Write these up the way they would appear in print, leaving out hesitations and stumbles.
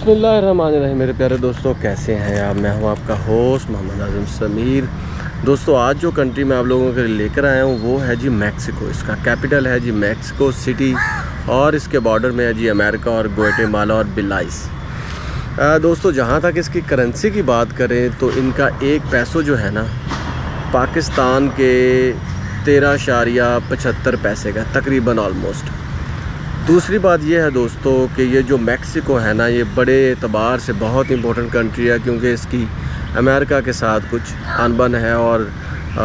बिस्मिल्लाहिर्रहमानिर्रहीम। मेरे प्यारे दोस्तों, कैसे हैं आप? मैं हूं आपका होस्ट मोहम्मद आज़म समीर। दोस्तों, आज जो कंट्री मैं आप लोगों के लिए लेकर आया हूं वो है जी मैक्सिको। इसका कैपिटल है जी मैक्सिको सिटी और इसके बॉर्डर में है जी अमेरिका और ग्वाटेमाला और बिलाइस। दोस्तों, जहां तक इसकी करेंसी की बात करें तो इनका एक पैसो जो है ना पाकिस्तान के 13.75 पैसे का तकरीबन ऑलमोस्ट। दूसरी बात यह है दोस्तों कि ये जो मैक्सिको है ना, ये बड़े एतबार से बहुत इंपॉर्टेंट कंट्री है क्योंकि इसकी अमेरिका के साथ कुछ अनबन है और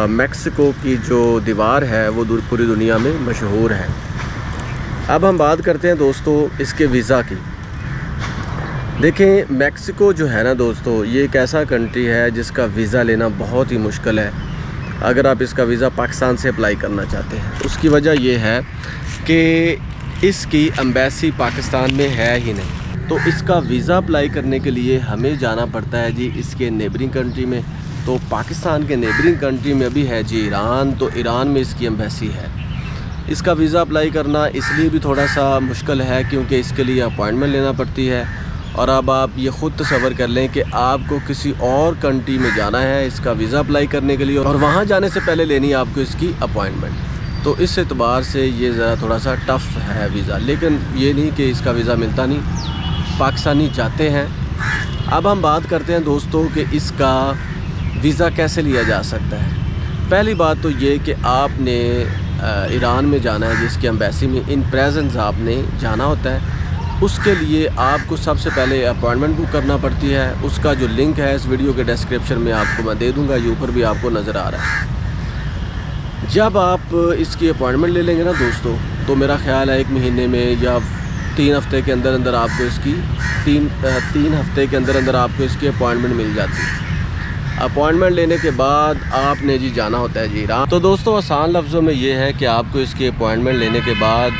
मैक्सिको की जो दीवार है वो पूरी दुनिया में मशहूर है। अब हम बात करते हैं दोस्तों इसके वीज़ा की। देखें, मैक्सिको जो है ना दोस्तों, ये एक ऐसा कंट्री है जिसका वीज़ा लेना बहुत ही मुश्किल है अगर आप इसका वीज़ा पाकिस्तान से अप्लाई करना चाहते हैं। उसकी वजह यह है कि इसकी एम्बेसी पाकिस्तान में है ही नहीं, तो इसका वीज़ा अप्लाई करने के लिए हमें जाना पड़ता है जी इसके नेबरिंग कंट्री में। तो पाकिस्तान के नेबरिंग कंट्री में भी है जी ईरान, तो ईरान में इसकी एम्बेसी है। इसका वीज़ा अप्लाई करना इसलिए भी थोड़ा सा मुश्किल है क्योंकि इसके लिए अपॉइंटमेंट लेना पड़ती है। और अब आप ये ख़ुद तसव्वुर कर लें कि आपको किसी और कंट्री में जाना है इसका वीज़ा अप्लाई करने के लिए और वहाँ जाने से पहले लेनी है आपको इसकी अपॉइंटमेंट। तो इस एतबार से ये ज़रा थोड़ा सा टफ़ है वीज़ा, लेकिन ये नहीं कि इसका वीज़ा मिलता नहीं, पाकिस्तानी जाते हैं। अब हम बात करते हैं दोस्तों कि इसका वीज़ा कैसे लिया जा सकता है। पहली बात तो ये कि आपने ईरान में जाना है जिसकी एम्बेसी में इन प्रेजेंस आपने जाना होता है। उसके लिए आपको सबसे पहले अपॉइंटमेंट बुक करना पड़ती है। उसका जो लिंक है इस वीडियो के डिस्क्रिप्शन में आपको मैं दे दूँगा, ये ऊपर भी आपको नज़र आ रहा है। जब आप इसकी अपॉइंटमेंट ले लेंगे ना दोस्तों, तो मेरा ख़्याल है 1 महीने में या 3 हफ़्ते के अंदर अंदर आपको इसकी 3 हफ़्ते के अंदर अंदर आपको इसकी अपॉइंटमेंट मिल जाती है। अपॉइंटमेंट लेने के बाद आपने जी जाना होता है जी ईरान। तो दोस्तों, आसान लफ्ज़ों में ये है कि आपको इसकी अपॉइंटमेंट लेने के बाद,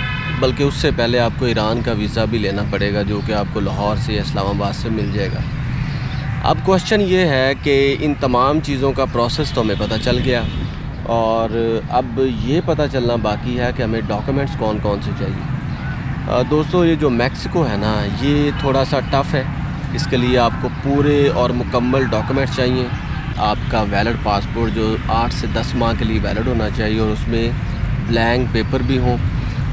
बल्कि उससे पहले आपको ईरान का वीज़ा भी लेना पड़ेगा जो कि आपको लाहौर से या इस्लामाबाद से मिल जाएगा। अब क्वेश्चन ये है कि इन तमाम चीज़ों का प्रोसेस तो हमें पता चल गया और अब ये पता चलना बाकी है कि हमें डॉक्यूमेंट्स कौन कौन से चाहिए। दोस्तों, ये जो मैक्सिको है ना, ये थोड़ा सा टफ़ है। इसके लिए आपको पूरे और मुकम्मल डॉक्यूमेंट्स चाहिए। आपका वैलिड पासपोर्ट जो 8 से 10 माह के लिए वैलिड होना चाहिए और उसमें ब्लैंक पेपर भी हों।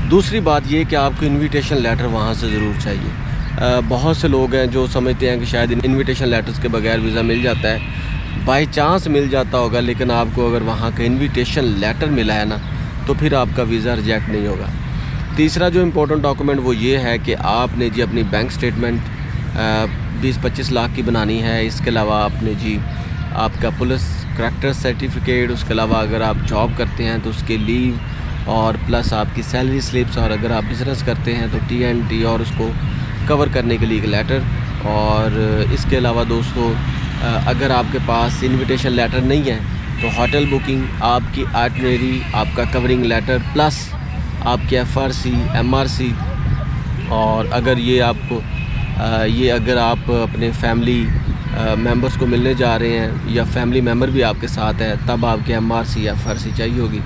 दूसरी बात ये कि आपको इन्विटेशन लेटर वहाँ से ज़रूर चाहिए। बहुत से लोग हैं जो समझते हैं कि शायद इन्विटेशन लेटर्स के बगैर वीज़ा मिल जाता है। बाई चांस मिल जाता होगा, लेकिन आपको अगर वहाँ का इन्विटेशन लेटर मिला है ना, तो फिर आपका वीज़ा रिजेक्ट नहीं होगा। तीसरा जो इम्पोर्टेंट डॉक्यूमेंट वो ये है कि आपने जी अपनी बैंक स्टेटमेंट 20-25 लाख की बनानी है। इसके अलावा आपने जी आपका पुलिस करैक्टर सर्टिफिकेट, उसके अलावा अगर आप जॉब करते हैं तो उसके लीव और प्लस आपकी सैलरी स्लिप्स, और अगर आप बिज़नेस करते हैं तो TNT और उसको कवर करने के लिए एक लेटर। और इसके अलावा दोस्तों, अगर आपके पास इन्विटेशन लेटर नहीं है तो होटल बुकिंग, आपकी आइटनरी, आपका कवरिंग लेटर प्लस आपके FRC MRC। और अगर ये आपको अगर आप अपने फैमिली मेंबर्स को मिलने जा रहे हैं या फैमिली मेम्बर भी आपके साथ है तब आपके MRC या FRC चाहिए होगी।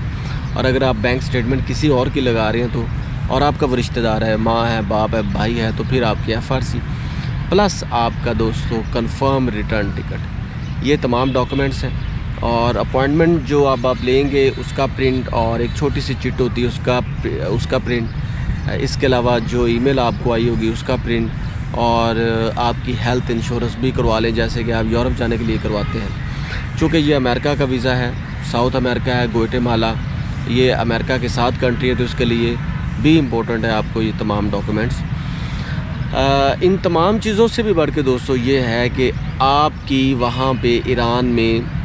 और अगर आप बैंक स्टेटमेंट किसी और की लगा रहे हैं तो, और आपका वो रिश्तेदार है, माँ है, बाप है, भाई है, तो फिर आपकी FRC प्लस आपका दोस्तों कंफर्म रिटर्न टिकट। ये तमाम डॉक्यूमेंट्स हैं। और अपॉइंटमेंट जो अब आप लेंगे उसका प्रिंट और एक छोटी सी चिट होती है उसका प्रिंट। इसके अलावा जो ईमेल आपको आई होगी उसका प्रिंट, और आपकी हेल्थ इंश्योरेंस भी करवा लें जैसे कि आप यूरोप जाने के लिए करवाते हैं। चूँकि ये अमेरिका का वीज़ा है, साउथ अमेरिका है, ग्वाटेमाला, ये अमेरिका के साथ कंट्री है, तो उसके लिए भी इम्पोर्टेंट है आपको ये तमाम डॉक्यूमेंट्स। इन तमाम चीज़ों से भी बढ़ के दोस्तों ये है कि आपकी वहाँ पे ईरान में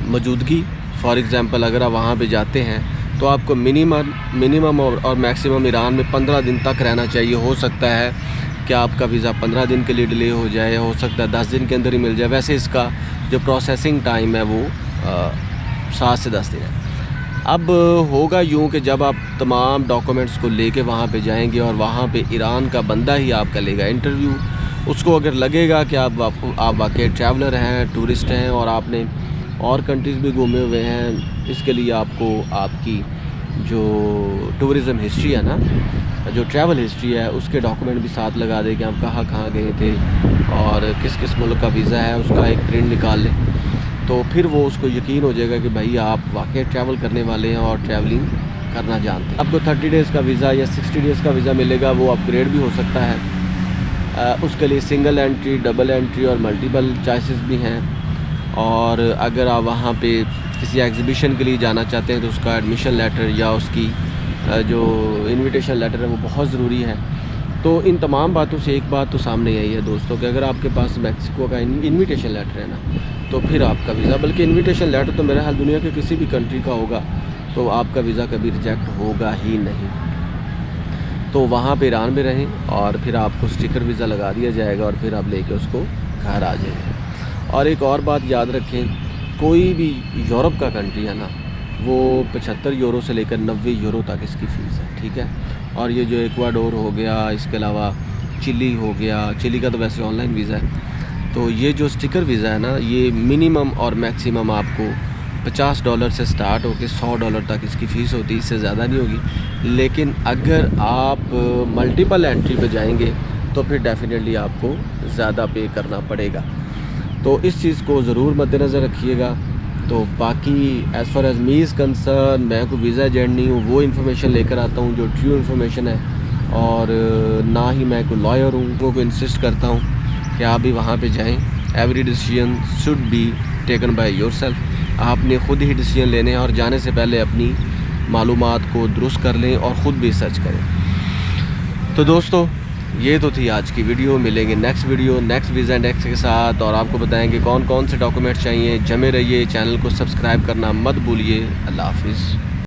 मौजूदगी। फॉर एग्ज़ाम्पल, अगर आप वहाँ पे जाते हैं तो आपको मिनिमम और मैक्सिमम ईरान में 15 दिन तक रहना चाहिए। हो सकता है कि आपका वीज़ा 15 दिन के लिए डिले हो जाए, हो सकता है 10 दिन के अंदर ही मिल जाए। वैसे इसका जो प्रोसेसिंग टाइम है वो 7 से 10 दिन है। अब होगा यूँ कि जब आप तमाम डॉक्यूमेंट्स को लेके वहाँ पे जाएंगे और वहाँ पे ईरान का बंदा ही आपका लेगा इंटरव्यू। उसको अगर लगेगा कि आप वाकई ट्रैवलर हैं, टूरिस्ट हैं और आपने और कंट्रीज़ भी घूमे हुए हैं, इसके लिए आपको आपकी जो टूरिज़म हिस्ट्री है ना, जो ट्रैवल हिस्ट्री है, उसके डॉक्यूमेंट भी साथ लगा दें कि आप कहाँ कहाँ गए थे और किस किस मुल्क का वीज़ा है, उसका एक प्रिंट निकाल लें। तो फिर वो उसको यकीन हो जाएगा कि भाई आप वाकई ट्रैवल करने वाले हैं और ट्रैवलिंग करना जानते हैं। आपको 30 डेज़ का वीज़ा या 60 डेज़ का वीज़ा मिलेगा, वो अपग्रेड भी हो सकता है। उसके लिए सिंगल एंट्री, डबल एंट्री और मल्टीपल चॉइसेस भी हैं। और अगर आप वहाँ पे किसी एग्ज़िबिशन के लिए जाना चाहते हैं तो उसका एडमिशन लेटर या उसकी जो इनविटेशन लेटर है वो बहुत ज़रूरी है। तो इन तमाम बातों से एक बात तो सामने आई है दोस्तों कि अगर आपके पास मैक्सिको का इनविटेशन लेटर है ना, तो फिर आपका वीज़ा, बल्कि इनविटेशन लेटर तो मेरा हाल दुनिया के किसी भी कंट्री का होगा तो आपका वीज़ा कभी रिजेक्ट होगा ही नहीं। तो वहाँ पे ईरान में रहें और फिर आपको स्टिकर वीज़ा लगा दिया जाएगा और फिर आप लेके उसको घर आ जाएंगे। और एक और बात याद रखें, कोई भी यूरोप का कंट्री है ना, वो 75 यूरो से लेकर 90 यूरो तक इसकी फ़ीस है, ठीक है। और ये जो एक्वाडोर हो गया, इसके अलावा चिली हो गया, चिली का तो वैसे ऑनलाइन वीज़ा है। तो ये जो स्टिकर वीज़ा है ना, ये मिनिमम और मैक्सिमम आपको $50 से स्टार्ट होकर $100 तक इसकी फ़ीस होती है, इससे ज़्यादा नहीं होगी। लेकिन अगर आप मल्टीपल एंट्री पे जाएंगे तो फिर डेफिनेटली आपको ज़्यादा पे करना पड़ेगा। तो इस चीज़ को ज़रूर मद्देनज़र रखिएगा। तो बाकी as far as me is concern, मैं कोई वीज़ा एजेंट नहीं हूँ, वो इन्फॉर्मेशन लेकर आता हूँ जो ट्रू इन्फॉर्मेशन है। और ना ही मैं कोई लॉयर हूँ, वो को इंसिस्ट करता हूँ कि आप भी वहाँ पे जाएं। Every decision should be taken by yourself. आपने ख़ुद ही डिसीजन लेने हैं और जाने से पहले अपनी मालूमात को दुरुस्त कर लें और ख़ुद भी सर्च करें। तो दोस्तों, ये तो थी आज की वीडियो। मिलेंगे next video next visa index के साथ और आपको बताएंगे कौन कौन से डॉक्यूमेंट्स चाहिए। जमे रहिए, चैनल को सब्सक्राइब करना मत भूलिए। अल्लाह हाफिज़।